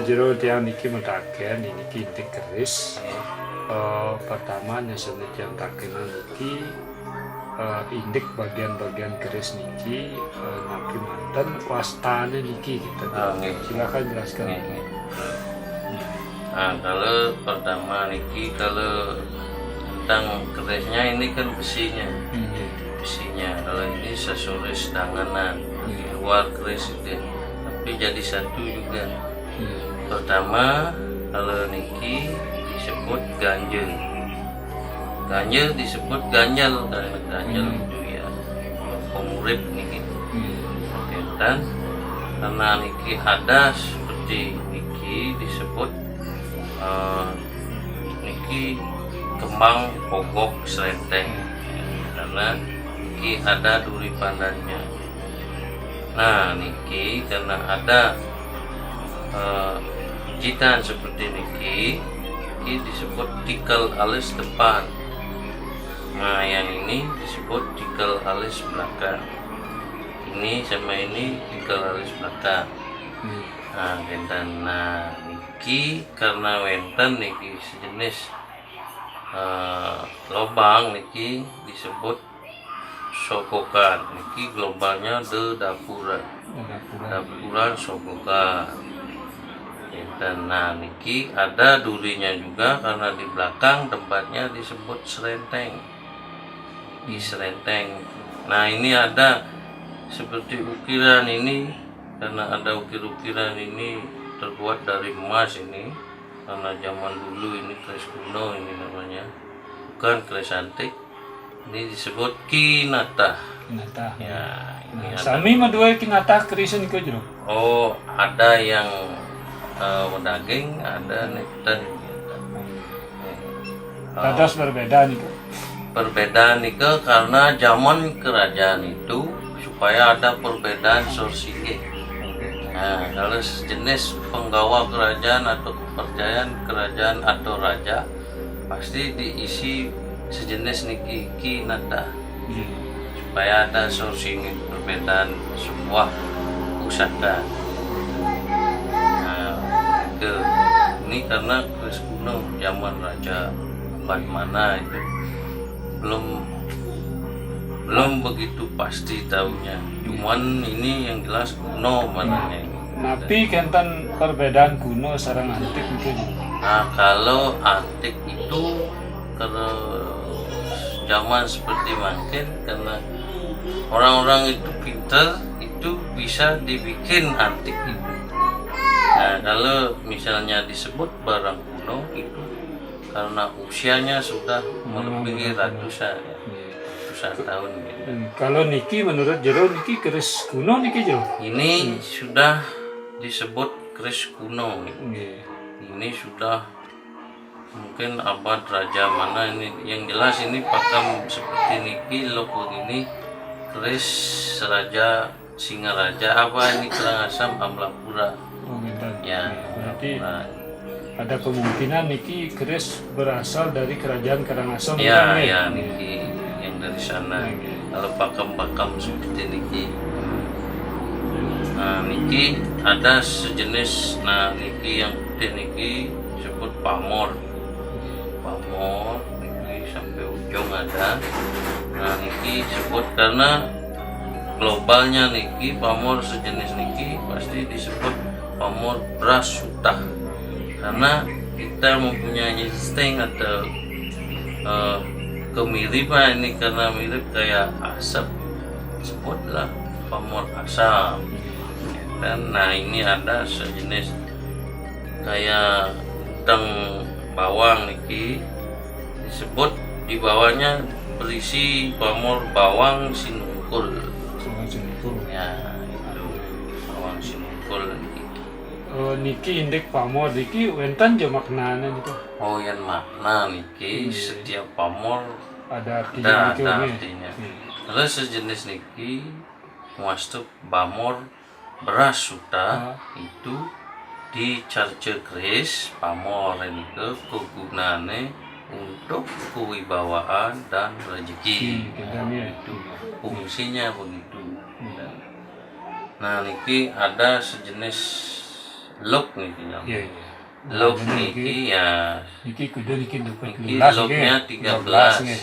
jero tiang niki mendaken niki intik keris. Pertama nyusun tiang takenan niki indik bagian-bagian keris niki naki manten wastane niki gitu. Silakan jelaskan. Nah, kalau pertama niki kalau tentang kerisnya ini kan besinya. Kalau ini aksesoris tanganan di luar keris itu, tapi jadi satu juga. Pertama kalau niki disebut ganjel disebut ganjal karena ganjal itu ya pemurip niki. Dan karena niki ada seperti niki disebut niki kembang pogok serenteng karena niki ada duri pandannya. Nah niki karena ada jitan seperti niki disebut tikal alis depan. Nah yang ini disebut tikal alis belakang. Ini sama ini tikal alis belakang. Nah wenten niki karena wenten niki sejenis lobang niki disebut sokokan. Niki globalnya dapuran sokokan. Dan nah niki ada durinya juga karena di belakang tempatnya disebut serenteng. Di serenteng. Nah ini ada seperti ukiran ini karena ada ukir-ukiran ini terbuat dari emas ini karena zaman dulu ini keris kuno ini namanya, bukan keris antik. Ini disebut kinata. Ya, ini sami madua kinata kerisan niku jero. Oh, ada yang daging, ada nektar. Tadas berbeda niku. Perbedaan niku karena zaman kerajaan itu supaya ada perbedaan sorsike. Nah, kalau sejenis penggawa kerajaan atau kepercayaan kerajaan atau raja pasti diisi sejenis niki kinata supaya ada sourcing perbedaan sebuah pusaka. Nah, ini karena keris kuno zaman raja abad mana itu belum begitu pasti tahunya. Cuman ini yang jelas kuno mananya. Tapi kenten perbedaan kuno sareng antik itu. Nah kalau antik itu kalau zaman seperti mungkin karena orang-orang itu pintar itu bisa dibikin antik itu. Nah kalau misalnya disebut barang kuno itu karena usianya sudah melebihi ratusan tahun gitu. Kalau niki menurut jero niki keris kuno niki jero. Ini sudah disebut keris kuno. Ini sudah mungkin abad raja mana ini, yang jelas ini pakam seperti niki logo ini keris raja Singaraja apa ini Karangasem Amlapura. Ya, berarti ada kemungkinan niki keris berasal dari kerajaan Karangasem. Ya niki yang dari sana. Kalau pakam seperti niki. Nah niki ada sejenis, nah niki yang putih niki disebut pamor niki sampai ujung ada. Nah niki disebut karena globalnya niki pamor sejenis niki pasti disebut pamor brasuta karena kita mempunyai insting atau kemiripan ini karena mirip kayak asap, sebutlah pamor asap. Dan nah ini ada sejenis kayak udang bawang niki disebut di bawahnya berisi pamor bawang sinungkul. Ya itu bawang sinungkul niki. Niki indik pamor niki wenten je maknana niku. Oh yang makna niki setiap pamor ada artinya. Terus sejenis niki masuk pamor beras suta itu di charger keris pamor ini kegunaan untuk kewibawaan dan rezeki. Itu fungsinya begitu. Nah niki ada sejenis log niki ya. Iya, iya. Log Nah, niki ya Niki kudu niki dapat niki 12 lognya nggih. 13. nggih.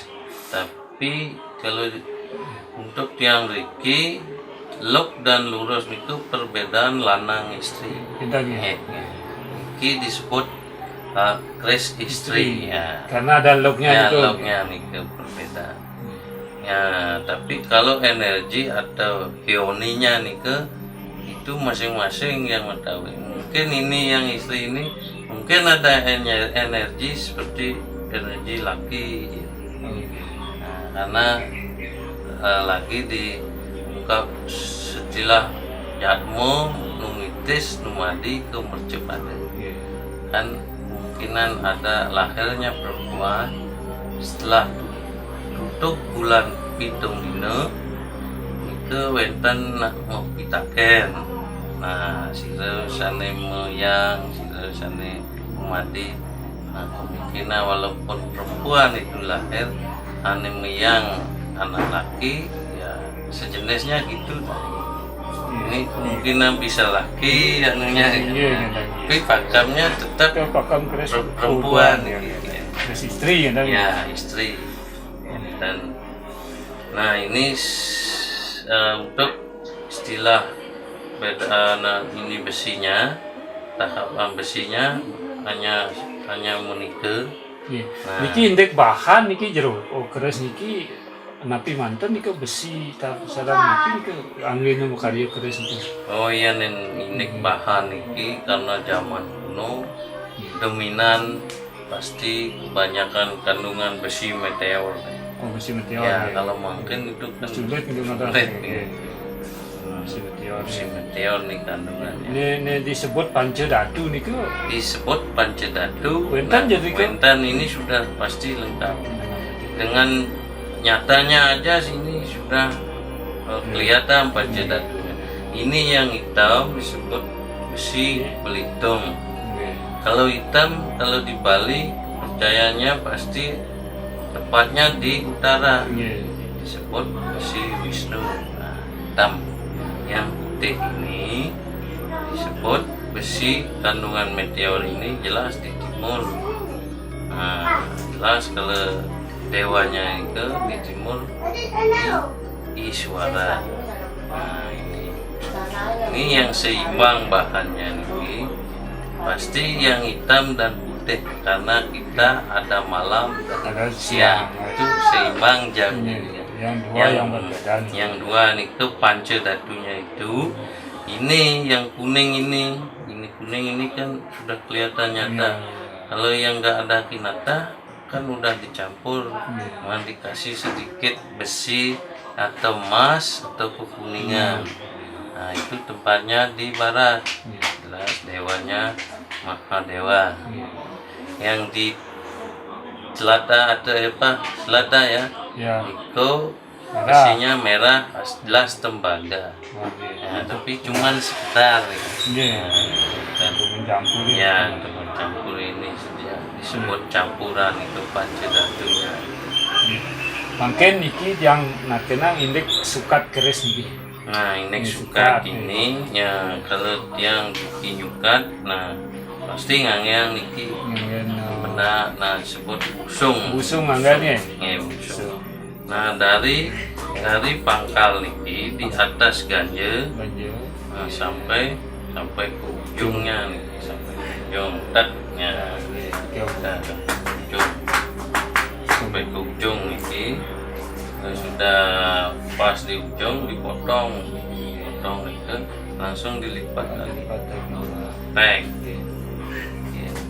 Tapi kalau untuk tiang riki log dan lurus itu perbedaan lanang istri. Pinten nggih. Niki disebut keris istri ya. Karena ada lognya Ya itu. lognya niki perbedaan. Ya, tapi kalau energi atau ioninya nike itu masing-masing yang mengetahui. Mungkin ini yang istri ini mungkin ada energi seperti energi laki. Nah, karena laki diungkap setelah jatmo numitis numadi ke mercepada. Kan kemungkinan ada lahirnya perempuan setelah tutup bulan pitung dino itu wenten nak mau pitaken. Nah sira sane moyang sira sane mati. Nah kemungkinan walaupun perempuan itu lahir ane moyang anak laki ya sejenisnya gitu. Ini kemungkinan bisa laki anunya tapi pakamnya tetap Pakam keris perempuan ya. gitu. Keris istri ya. Ya istri. Dan nah ini untuk istilah beda ini besinya tahapan besinya hanya menikah. Nah. Niki indek bahan niki jero. Oh keris niki napi mantan niki besi tak sadar niki anglino karya keris itu. Oh iya indek bahan niki karena zaman kuno dominan pasti kebanyakan kandungan besi meteor. Oh besi meteor. Ya kalau mungkin itu kan sulit gitu nggak besi meteor. Besi meteor nih kandungannya. Ini disebut pancadatu nih ke? Disebut pancadatu. Wentan jadi ke? Wentan ini sudah pasti lengkap. Dengan nyatanya aja sini sudah kelihatan pancadatunya. Ini yang hitam disebut besi belitung. Kalau hitam, kalau di Bali percayanya pasti tepatnya di utara disebut besi Wisnu. Nah, hitam. Yang putih ini disebut besi kandungan meteor ini jelas di timur. Nah, jelas kalau dewanya itu di timur di Iswara. Nah, ini yang seimbang bahannya ini pasti yang hitam dan putih karena kita ada malam dan Ada siang itu seimbang jamnya. Yang dua yang berbeda. Yang dua itu pancadatunya itu ini yang kuning ini kuning ini kan sudah kelihatan nyata. Kalau yang enggak ada kinata kan udah dicampur, dikasih sedikit besi atau emas atau kekuningan. Nah itu tempatnya di barat, jelas dewanya Mahadewa. Yang di selatan atau apa selatan ya, itu besinya merah jelas tembaga. Ya, tapi cuman sekedar untuk mencampur ini disebut campuran itu pancadatunya. Mungkin niki yang nakena indek sukat keris niki. Nah ini sukat ini ya kalau yang dinyukat nah pasti ngangyang niki benda nah disebut busung anggarnya busung. Nah dari pangkal niki di atas ganja nah, sampai ke ujungnya nih sampai ujung taknya sampai ke ujung niki sudah pas di ujung dipotong itu langsung dilipat lagi baik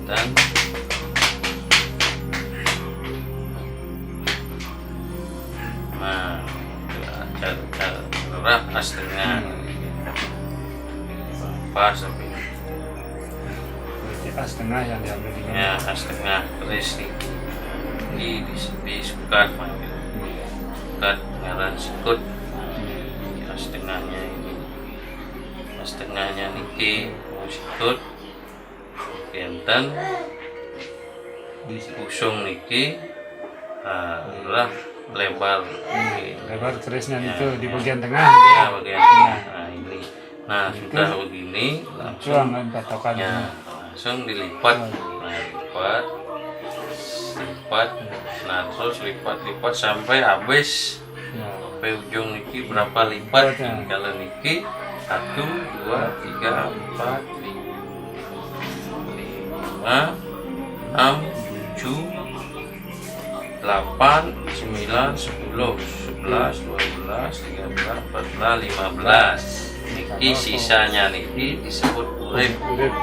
dan nah cara pas tengah pas tapi as tengah yang diambil ya as tengah keris nih di sukat sukat ngaran sikut as tengahnya ini as tengahnya niki sikut kenten di busung niki adalah lebar kerisnya itu di bagian tengah ya bagian tengah. Nah ini Nah, sudah begini langsung Jangan patokannya. langsung dilipat. Nah, lipat. Nah, terus lipat sampai habis. Ya. Sampai ujung niki berapa lipat? Kalau niki 1, 2, 3, 4, 5, 6, 7, 8, 9, 10, 11, 12, 13, 14, 15. Niki sisanya niki disebut urip. Urip.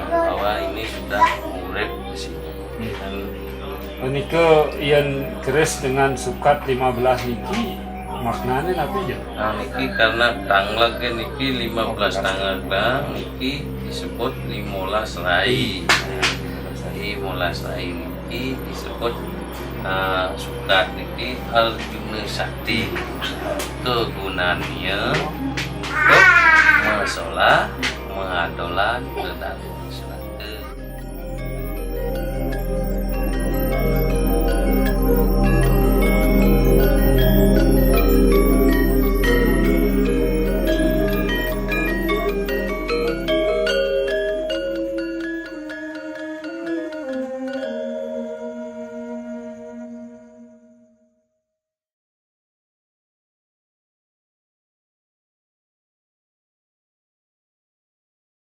Bahwa ini sudah urip di sini. Dan Nike yang keris dengan sukat 15 niki maknanya apa aja? nah, niki karena tanggal ke niki 15 tanggal niki disebut 15 rai. 15 rai niki disebut sukat niki Arjuna Sakti. Kegunaannya untuk masalah mengadolan dan selatu.